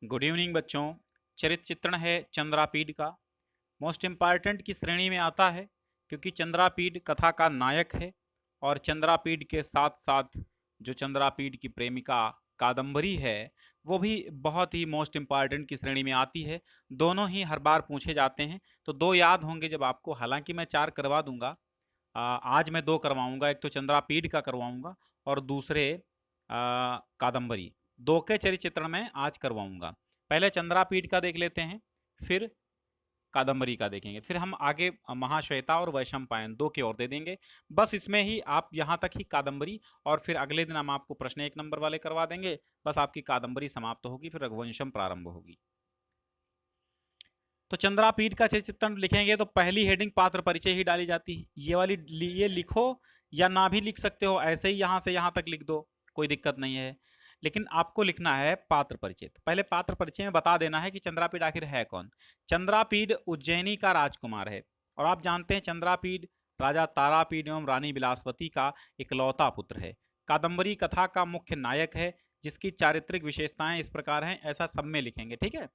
Good evening बच्चों। चरित्र चित्रण है चंद्रापीड का। मोस्ट इम्पॉर्टेंट की श्रेणी में आता है क्योंकि चंद्रापीड कथा का नायक है और चंद्रापीड के साथ साथ जो चंद्रापीड की प्रेमिका कादम्बरी है वो भी बहुत ही मोस्ट इम्पॉर्टेंट की श्रेणी में आती है। दोनों ही हर बार पूछे जाते हैं, तो दो याद होंगे जब आपको। हालांकि मैं चार करवा दूंगा। आज मैं दो करवाऊंगा, एक तो चंद्रापीड का करवाऊंगा और दूसरे कादम्बरी। दो के चरित्र चित्रण में आज करवाऊंगा। पहले चंद्रापीड का देख लेते हैं, फिर कादम्बरी का देखेंगे, फिर हम आगे महाश्वेता और वैशंपायन दो की ओर दे देंगे। बस इसमें ही आप यहाँ तक ही कादम्बरी, और फिर अगले दिन हम आपको प्रश्न एक नंबर वाले करवा देंगे। बस आपकी कादम्बरी समाप्त होगी, फिर रघुवंशम प्रारंभ होगी। तो चंद्रापीठ का चरित्र चित्रण लिखेंगे तो पहली हेडिंग पात्र परिचय ही डाली जाती है। ये वाली ये लिखो या ना भी लिख सकते हो, ऐसे ही यहाँ से यहाँ तक लिख दो, कोई दिक्कत नहीं है। लेकिन आपको लिखना है पात्र परिचय। तो पहले पात्र परिचय में बता देना है कि चंद्रापीठ आखिर है कौन। चंद्रापीठ उज्जैनी का राजकुमार है और आप जानते हैं चंद्रापीठ राजा तारापीठ एवं रानी बिलासवती का इकलौता पुत्र है। कादम्बरी कथा का मुख्य नायक है जिसकी चारित्रिक विशेषताएं इस प्रकार हैं, ऐसा सब में लिखेंगे, ठीक है।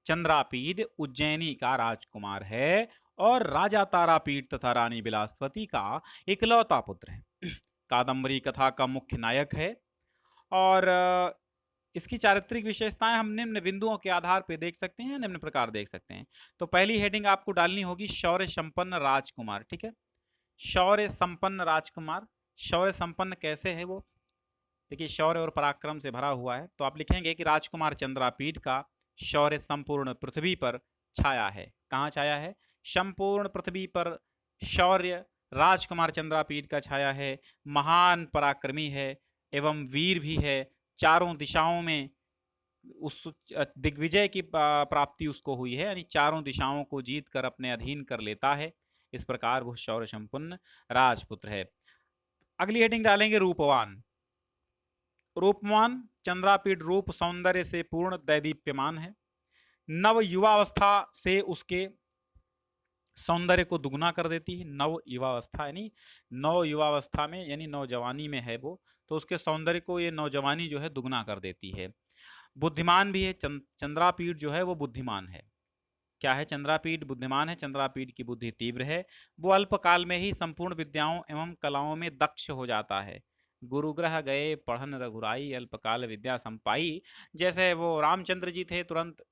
चंद्रापीठ उज्जैनी का राजकुमार है और राजा तारापीठ तथा रानी बिलासवती का इकलौता पुत्र है। कादम्बरी कथा का मुख्य नायक है और इसकी चारित्रिक विशेषताएं हम निम्न बिंदुओं के आधार पर देख सकते हैं, निम्न प्रकार देख सकते हैं। तो पहली हेडिंग आपको डालनी होगी शौर्य संपन्न राजकुमार, ठीक है। शौर्य संपन्न राजकुमार। शौर्य संपन्न कैसे है वो, देखिए शौर्य और पराक्रम से भरा हुआ है। तो आप लिखेंगे कि राजकुमार चंद्रापीठ का शौर्य संपूर्ण पृथ्वी पर छाया है। कहाँ छाया है? संपूर्ण पृथ्वी पर शौर्य राजकुमार चंद्रापीठ का छाया है। महान पराक्रमी है एवं वीर भी है। चारों दिशाओं में उस दिग्विजय की प्राप्ति उसको हुई है, यानी चारों दिशाओं को जीत कर अपने अधीन कर लेता है। इस प्रकार वो शौर्य संपन्न राजपुत्र है। अगली हेडिंग डालेंगे रूपवान। रूपवान चंद्रापीठ रूप सौंदर्य से पूर्ण दैदीप्यमान है। नव युवावस्था से उसके सौंदर्य को दुगना कर देती है। नव युवावस्था यानी नव युवावस्था में यानी नौजवानी में है वो, तो उसके सौंदर्य को ये नौजवानी जो है दुगना कर देती है। बुद्धिमान भी है। चंद्रापीठ जो है वो बुद्धिमान है। क्या है? चंद्रापीठ बुद्धिमान है। चंद्रापीठ की बुद्धि तीव्र है। वो अल्पकाल में ही संपूर्ण विद्याओं एवं कलाओं में दक्ष हो जाता है। गुरुग्रह गए पढ़न रघुराई, अल्पकाल विद्या संपाई। जैसे वो रामचंद्र जी थे, तुरंत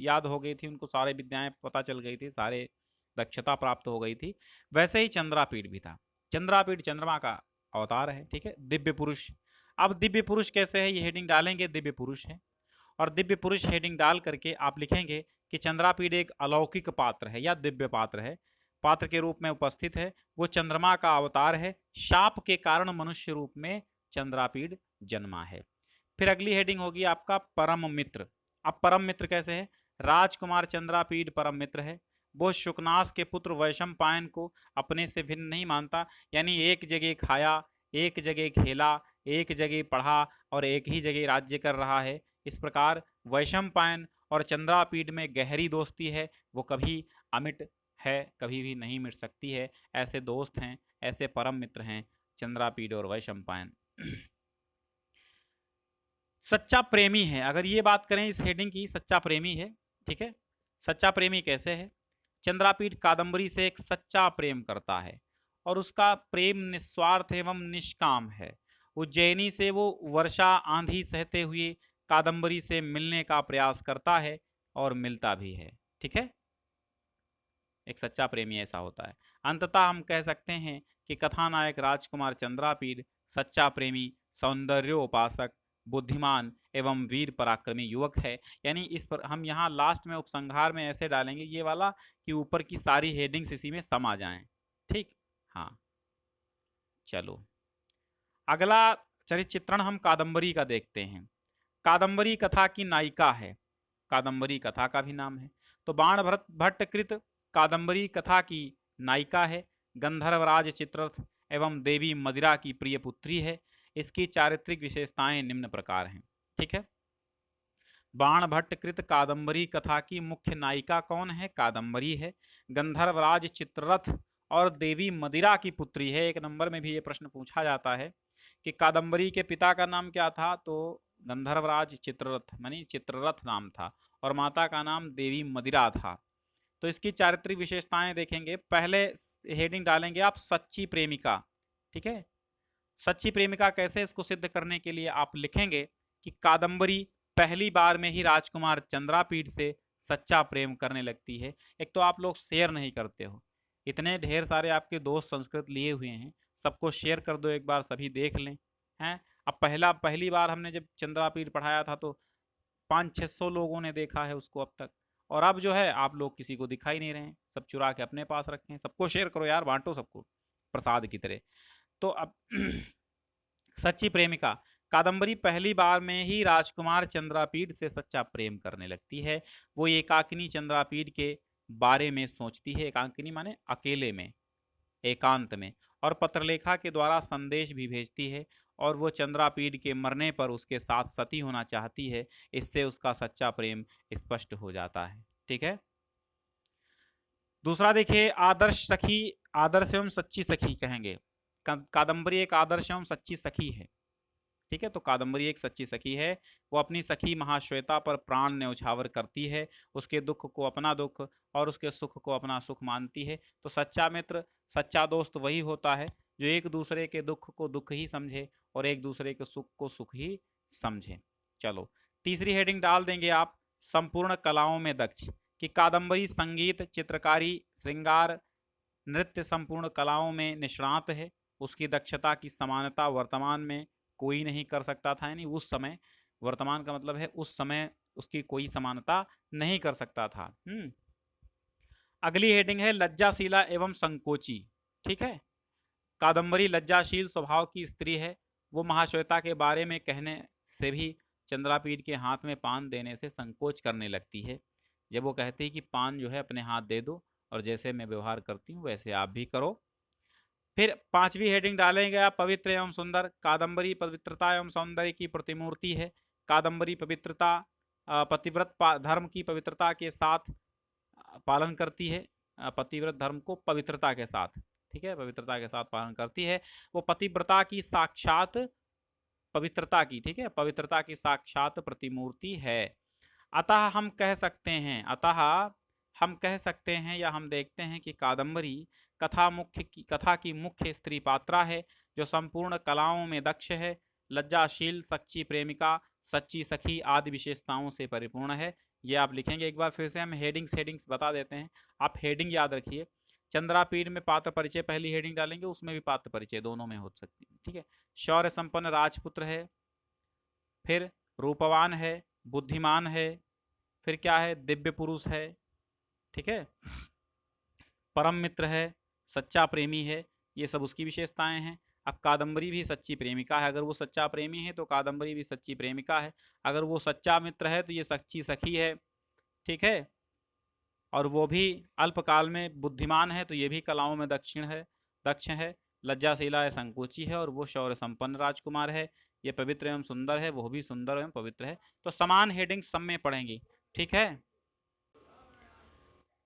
याद हो गई थी उनको, सारे विद्याएं पता चल गई थी, सारे दक्षता प्राप्त हो गई थी। वैसे ही चंद्रापीठ भी था। चंद्रापीठ चंद्रमा का अवतार है, ठीक है। दिव्य पुरुष। अब दिव्य पुरुष कैसे है, ये हेडिंग डालेंगे दिव्य पुरुष है। और दिव्य पुरुष हेडिंग डाल करके आप लिखेंगे कि चंद्रापीठ एक अलौकिक पात्र है या दिव्य पात्र है, पात्र के रूप में उपस्थित है। वो चंद्रमा का अवतार है। शाप के कारण मनुष्य रूप में चंद्रापीठ जन्मा है। फिर अगली हेडिंग होगी आपका परम मित्र। अब परम मित्र कैसे है? राजकुमार चंद्रापीठ परम मित्र है। वो शुकनास के पुत्र वैशंपायन को अपने से भिन्न नहीं मानता, यानी एक जगह खाया, एक जगह खेला, एक जगह पढ़ा और एक ही जगह राज्य कर रहा है। इस प्रकार वैशंपायन और चंद्रापीठ में गहरी दोस्ती है, वो कभी अमिट है, कभी भी नहीं मिट सकती है। ऐसे दोस्त हैं, ऐसे परम मित्र हैं चंद्रापीठ और वैशंपायन। सच्चा प्रेमी है, अगर ये बात करें इस हेडिंग की, सच्चा प्रेमी है, ठीक है। सच्चा प्रेमी कैसे है? चंद्रापीठ कादम्बरी से एक सच्चा प्रेम करता है और उसका प्रेम निस्वार्थ एवं निष्काम है। उज्जैनी से वो वर्षा आंधी सहते हुए कादम्बरी से मिलने का प्रयास करता है और मिलता भी है, ठीक है। एक सच्चा प्रेमी ऐसा होता है। अंततः हम कह सकते हैं कि कथानायक राजकुमार चंद्रापीठ सच्चा प्रेमी, सौंदर्योपासक, बुद्धिमान एवं वीर पराक्रमी युवक है। यानी इस पर हम यहाँ लास्ट में उपसंहार में ऐसे डालेंगे ये वाला कि ऊपर की सारी हेडिंग्स इसी में समा जाएं, ठीक। हाँ, चलो अगला चरित्र चित्रण हम कादम्बरी का देखते हैं। कादम्बरी कथा की नायिका है, कादम्बरी कथा का भी नाम है। तो बाण भट्ट कृत कादम्बरी कथा की नायिका है। गंधर्वराज चित्ररथ एवं देवी मदिरा की प्रिय पुत्री है। इसकी चारित्रिक विशेषताएं निम्न प्रकार हैं, ठीक है। बाण भट्ट कृत कादम्बरी कथा की मुख्य नायिका कौन है? कादम्बरी है। गंधर्वराज चित्ररथ और देवी मदिरा की पुत्री है। एक नंबर में भी ये प्रश्न पूछा जाता है कि कादम्बरी के पिता का नाम क्या था, तो गंधर्वराज चित्ररथ मानी चित्ररथ नाम था और माता का नाम देवी मदिरा था। तो इसकी चारित्रिक विशेषताएं देखेंगे। पहले हेडिंग डालेंगे आप सच्ची प्रेमिका। ठीक है, सच्ची प्रेमिका कैसे, इसको सिद्ध करने के लिए आप लिखेंगे कि कादंबरी पहली बार में ही राजकुमार चंद्रापीठ से सच्चा प्रेम करने लगती है। एक तो आप लोग शेयर नहीं करते हो, इतने ढेर सारे आपके दोस्त संस्कृत लिए हुए हैं, सबको शेयर कर दो एक बार, सभी देख लें। हैं, अब पहली बार हमने जब चंद्रापीठ पढ़ाया था तो 500-600 लोगों ने देखा है उसको अब तक, और अब जो है आप लोग किसी को दिखाई नहीं रहे हैं, सब चुरा के अपने पास रखे हैं। सबको शेयर करो यार, बांटो सबको प्रसाद की तरह। तो अब सच्ची प्रेमिका, कादंबरी पहली बार में ही राजकुमार चंद्रापीठ से सच्चा प्रेम करने लगती है। वो एकाकिनी चंद्रापीठ के बारे में सोचती है, एकाकिनी माने अकेले में, एकांत में, और पत्रलेखा के द्वारा संदेश भी भेजती है, और वो चंद्रापीठ के मरने पर उसके साथ सती होना चाहती है। इससे उसका सच्चा प्रेम स्पष्ट हो जाता है। ठीक है, दूसरा देखिए, आदर्श सखी, आदर्श एवं सच्ची सखी कहेंगे। कादंबरी एक आदर्श एवं सच्ची सखी है। ठीक है, तो कादंबरी एक सच्ची सखी है। वो अपनी सखी महाश्वेता पर प्राण न्यौछावर करती है, उसके दुख को अपना दुख और उसके सुख को अपना सुख मानती है। तो सच्चा मित्र, सच्चा दोस्त वही होता है जो एक दूसरे के दुख को दुख ही समझे और एक दूसरे के सुख को सुख ही समझे। चलो, तीसरी हेडिंग डाल देंगे आप, संपूर्ण कलाओं में दक्ष, कि कादंबरी संगीत, चित्रकारी, श्रृंगार, नृत्य संपूर्ण कलाओं में निष्णात है। उसकी दक्षता की समानता वर्तमान में कोई नहीं कर सकता था, यानी उस समय, वर्तमान का मतलब है उस समय उसकी कोई समानता नहीं कर सकता था। अगली हेडिंग है लज्जाशीला एवं संकोची। ठीक है, कादंबरी लज्जाशील स्वभाव की स्त्री है। वो महाश्वेता के बारे में कहने से भी चंद्रापीठ के हाथ में पान देने से संकोच करने लगती है। जब वो कहती है कि पान जो है अपने हाथ दे दो और जैसे मैं व्यवहार करती हूँ वैसे आप भी करो। फिर पांचवी हेडिंग डालेंगे आप, पवित्र एवं सुंदर। कादंबरी पवित्रता एवं सौंदर्य की प्रतिमूर्ति है। कादंबरी पवित्रता, पतिव्रत धर्म की पवित्रता के साथ पालन करती है, पतिव्रत धर्म को पवित्रता के साथ, ठीक है, पवित्रता के साथ पालन करती है। वो पतिव्रता की साक्षात पवित्रता की, ठीक है, पवित्रता की साक्षात प्रतिमूर्ति है। अतः हम कह सकते हैं, या हम देखते हैं कि कादंबरी कथा की मुख्य स्त्री पात्रा है, जो संपूर्ण कलाओं में दक्ष है, लज्जाशील, सच्ची प्रेमिका, सच्ची सखी आदि विशेषताओं से परिपूर्ण है। ये आप लिखेंगे। एक बार फिर से हम हेडिंग्स बता देते हैं, आप हेडिंग याद रखिए। चंद्रापीठ में पात्र परिचय पहली हेडिंग डालेंगे, उसमें भी पात्र परिचय दोनों में हो सकती है। ठीक है, शौर्य संपन्न राजपुत्र है, फिर रूपवान है, बुद्धिमान है, फिर क्या है, दिव्य पुरुष है, ठीक है, परम मित्र है, सच्चा प्रेमी है, ये सब उसकी विशेषताएं हैं। अब कादंबरी भी सच्ची प्रेमिका है, अगर वो सच्चा प्रेमी है तो कादंबरी भी सच्ची प्रेमिका है। अगर वो सच्चा मित्र है तो ये सच्ची सखी है। ठीक है, और वो भी अल्पकाल में बुद्धिमान है, तो ये भी कलाओं में दक्ष है, लज्जाशीला है, संकोची है, और वो शौर्य संपन्न राजकुमार है। ये पवित्र एवं सुंदर है, वो भी सुंदर एवं पवित्र है। तो समान हेडिंग सब में पढ़ेंगी। ठीक है,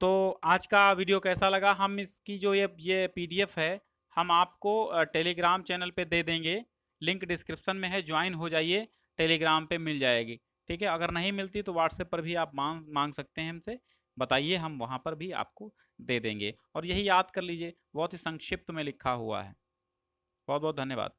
तो आज का वीडियो कैसा लगा, हम इसकी जो ये पीडीएफ है हम आपको टेलीग्राम चैनल पे दे देंगे, लिंक डिस्क्रिप्शन में है, ज्वाइन हो जाइए, टेलीग्राम पे मिल जाएगी। ठीक है, अगर नहीं मिलती तो व्हाट्सएप पर भी आप मांग सकते हैं हमसे, बताइए, हम वहाँ पर भी आपको दे देंगे। और यही याद कर लीजिए, बहुत ही संक्षिप्त में लिखा हुआ है। बहुत बहुत धन्यवाद।